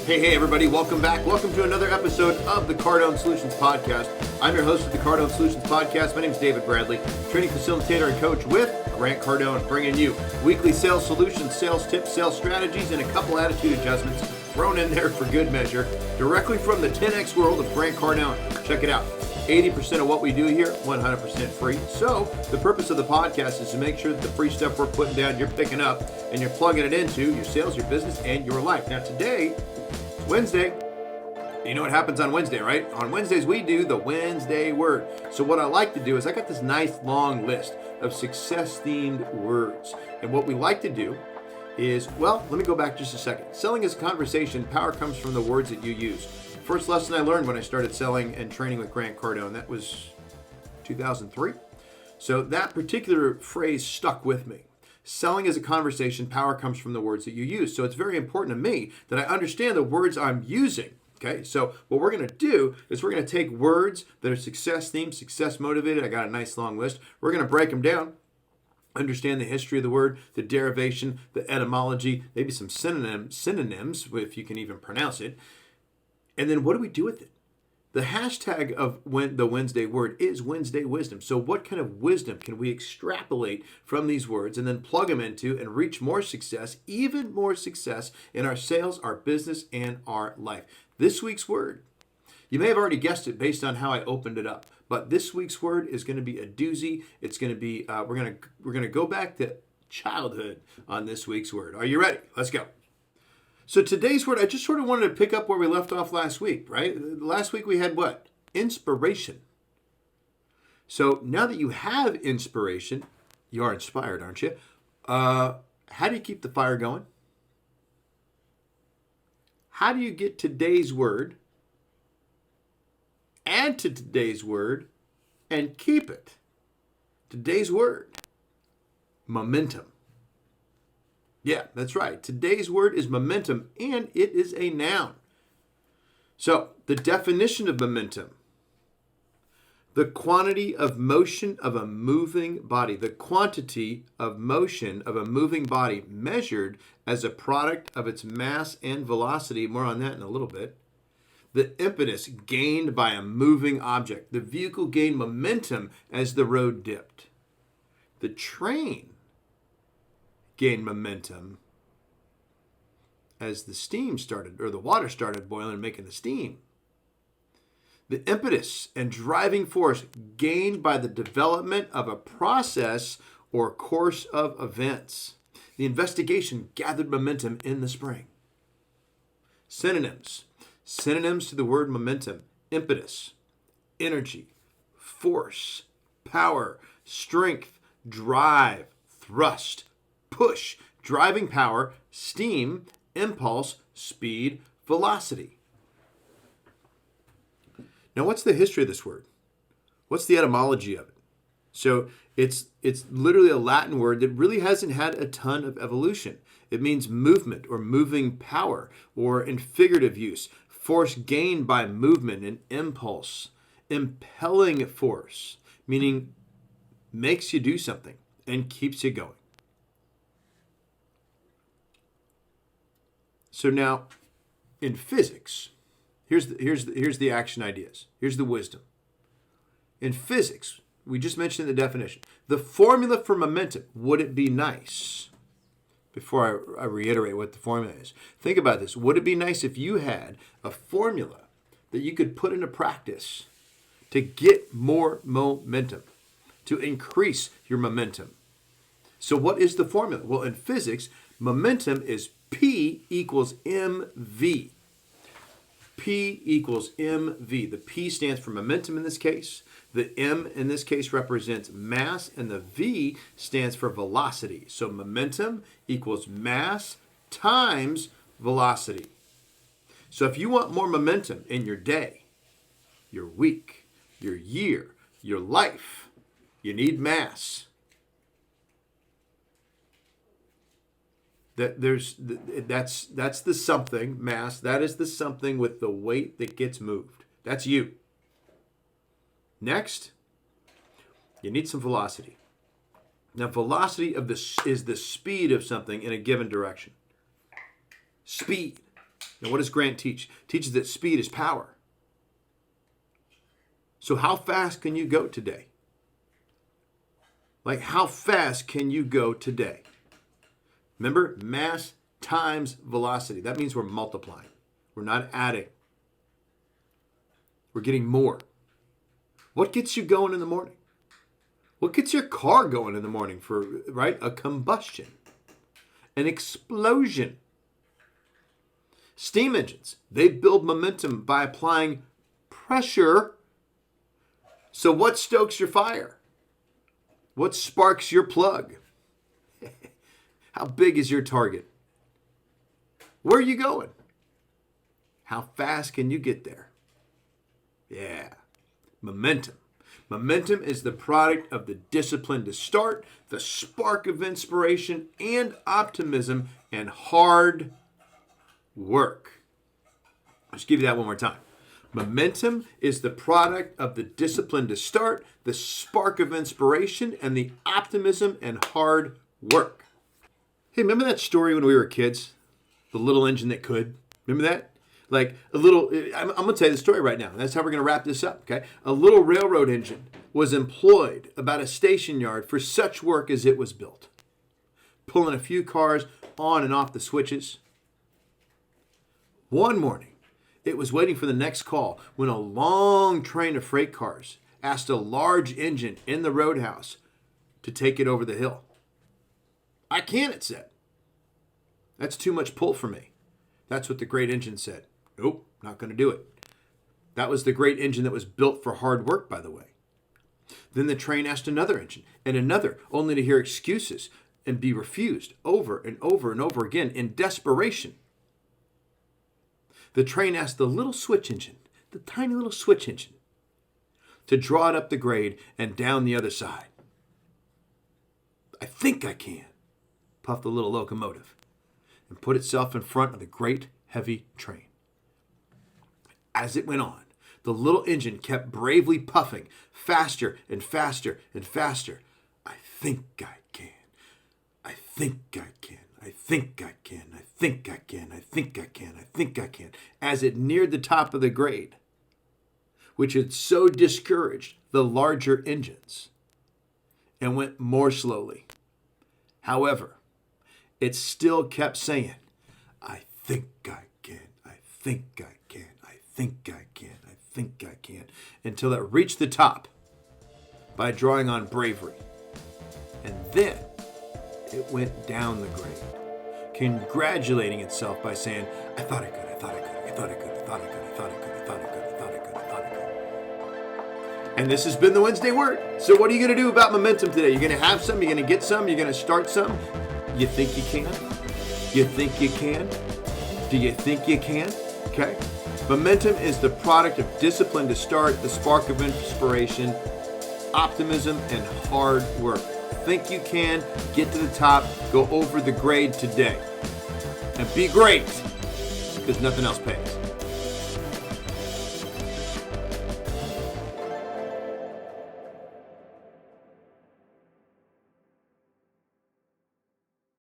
Hey everybody, welcome back. Welcome to another episode of the Cardone Solutions Podcast. I'm your host of the Cardone Solutions Podcast. My name is David Bradley, training facilitator and coach with Grant Cardone, bringing you weekly sales solutions, sales tips, sales strategies, and a couple attitude adjustments thrown in there for good measure, directly from the 10X world of Grant Cardone. Check it out. 80% of what we do here, 100% free. So the purpose of the podcast is to make sure that the free stuff we're putting down, you're picking up, and you're plugging it into your sales, your business, and your life. Now today, Wednesday. You know what happens on Wednesday, right? On Wednesdays, we do the Wednesday word. So what I like to do is I got this nice long list of success-themed words. And what we like to do is, well, let me go back just a second. Selling is a conversation. Power comes from the words that you use. First lesson I learned when I started selling and training with Grant Cardone, that was 2003. So that particular phrase stuck with me. Selling is a conversation. Power comes from the words that you use. So it's very important to me that I understand the words I'm using. Okay, so what we're going to do is we're going to take words that are success themed, success motivated. I got a nice long list. We're going to break them down, understand the history of the word, the derivation, the etymology, maybe some synonyms, if you can even pronounce it. And then what do we do with it? The hashtag of the Wednesday word is Wednesday wisdom. So what kind of wisdom can we extrapolate from these words and then plug them into and reach more success, even more success in our sales, our business, and our life? This week's word, you may have already guessed it based on how I opened it up, but this week's word is going to be a doozy. It's going to be, we're going to go back to childhood on this week's word. Are you ready? Let's go. So today's word, I just sort of wanted to pick up where we left off last week, right? Last week we had what? Inspiration. So now that you have inspiration, you are inspired, aren't you? How do you keep the fire going? How do you get today's word, add to today's word, and keep it? Today's word, momentum. Yeah, that's right. Today's word is momentum, and it is a noun. So, the definition of momentum: the quantity of motion of a moving body. The quantity of motion of a moving body measured as a product of its mass and velocity. More on that in a little bit. The impetus gained by a moving object. The vehicle gained momentum as the road dipped. The train gained momentum as the steam started, or the water started boiling and making the steam. The impetus and driving force gained by the development of a process or course of events. The investigation gathered momentum in the spring. Synonyms. Synonyms to the word momentum: impetus, energy, force, power, strength, drive, thrust, push, driving power, steam, impulse, speed, velocity. Now, what's the history of this word? What's the etymology of it? So it's literally a Latin word that really hasn't had a ton of evolution. It means movement or moving power, or in figurative use, force gained by movement and impulse. Impelling force, meaning makes you do something and keeps you going. So now, in physics, here's the action ideas. Here's the wisdom. In physics, we just mentioned the definition. The formula for momentum, would it be nice? Before I reiterate what the formula is, think about this. Would it be nice if you had a formula that you could put into practice to get more momentum, to increase your momentum? So what is the formula? Well, in physics, momentum is P equals mv. P equals mv. The P stands for momentum in this case. The M in this case represents mass, and the V stands for velocity. So momentum equals mass times velocity. So if you want more momentum in your day, your week, your year, your life, you need mass. That's the something, mass. That is the something with the weight that gets moved. That's you. Next, you need some velocity. Now, velocity is the speed of something in a given direction. Speed. Now, what does Grant teach? Teaches that speed is power. So how fast can you go today? Like, how fast can you go today? Remember, mass times velocity. That means we're multiplying. We're not adding. We're getting more. What gets you going in the morning? What gets your car going in the morning right? A combustion, an explosion. Steam engines, they build momentum by applying pressure. So what stokes your fire? What sparks your plug? How big is your target? Where are you going? How fast can you get there? Yeah, momentum. Momentum is the product of the discipline to start, the spark of inspiration and optimism, and hard work. Let's give you that one more time. Momentum is the product of the discipline to start, the spark of inspiration, and the optimism and hard work. Hey, remember that story when we were kids? The little engine that could? Remember that? Like a little, I'm going to tell you the story right now. That's how we're going to wrap this up, okay? A little railroad engine was employed about a station yard for such work as it was built. Pulling a few cars on and off the switches. One morning, it was waiting for the next call when a long train of freight cars asked a large engine in the roadhouse to take it over the hill. I can't, it said. That's too much pull for me. That's what the great engine said. Nope, not going to do it. That was the great engine that was built for hard work, by the way. Then the train asked another engine and another, only to hear excuses and be refused over and over and over again in desperation. The train asked the little switch engine, the tiny little switch engine, to draw it up the grade and down the other side. I think I can, puffed the little locomotive, and put itself in front of the great heavy train. As it went on, the little engine kept bravely puffing faster and faster and faster. I think I can. I think I can. I think I can. I think I can. I think I can. I think I can. As it neared the top of the grade, which had so discouraged the larger engines, and went more slowly. However, it still kept saying, I think I can. I think I can. I think I can. I think I can. Until it reached the top by drawing on bravery. And then it went down the grade, congratulating itself by saying, I thought I could, I thought I could, I thought I could, I thought I could, I thought I could, I thought I could, I thought I could, I thought I could. And this has been the Wednesday Word. So what are you going to do about momentum today? You're going to have some, you're going to get some, you're going to start some. You think you can? You think you can? Do you think you can? Okay. Momentum is the product of discipline to start, the spark of inspiration, optimism, and hard work. Think you can, get to the top, go over the grade today. And be great, because nothing else pays.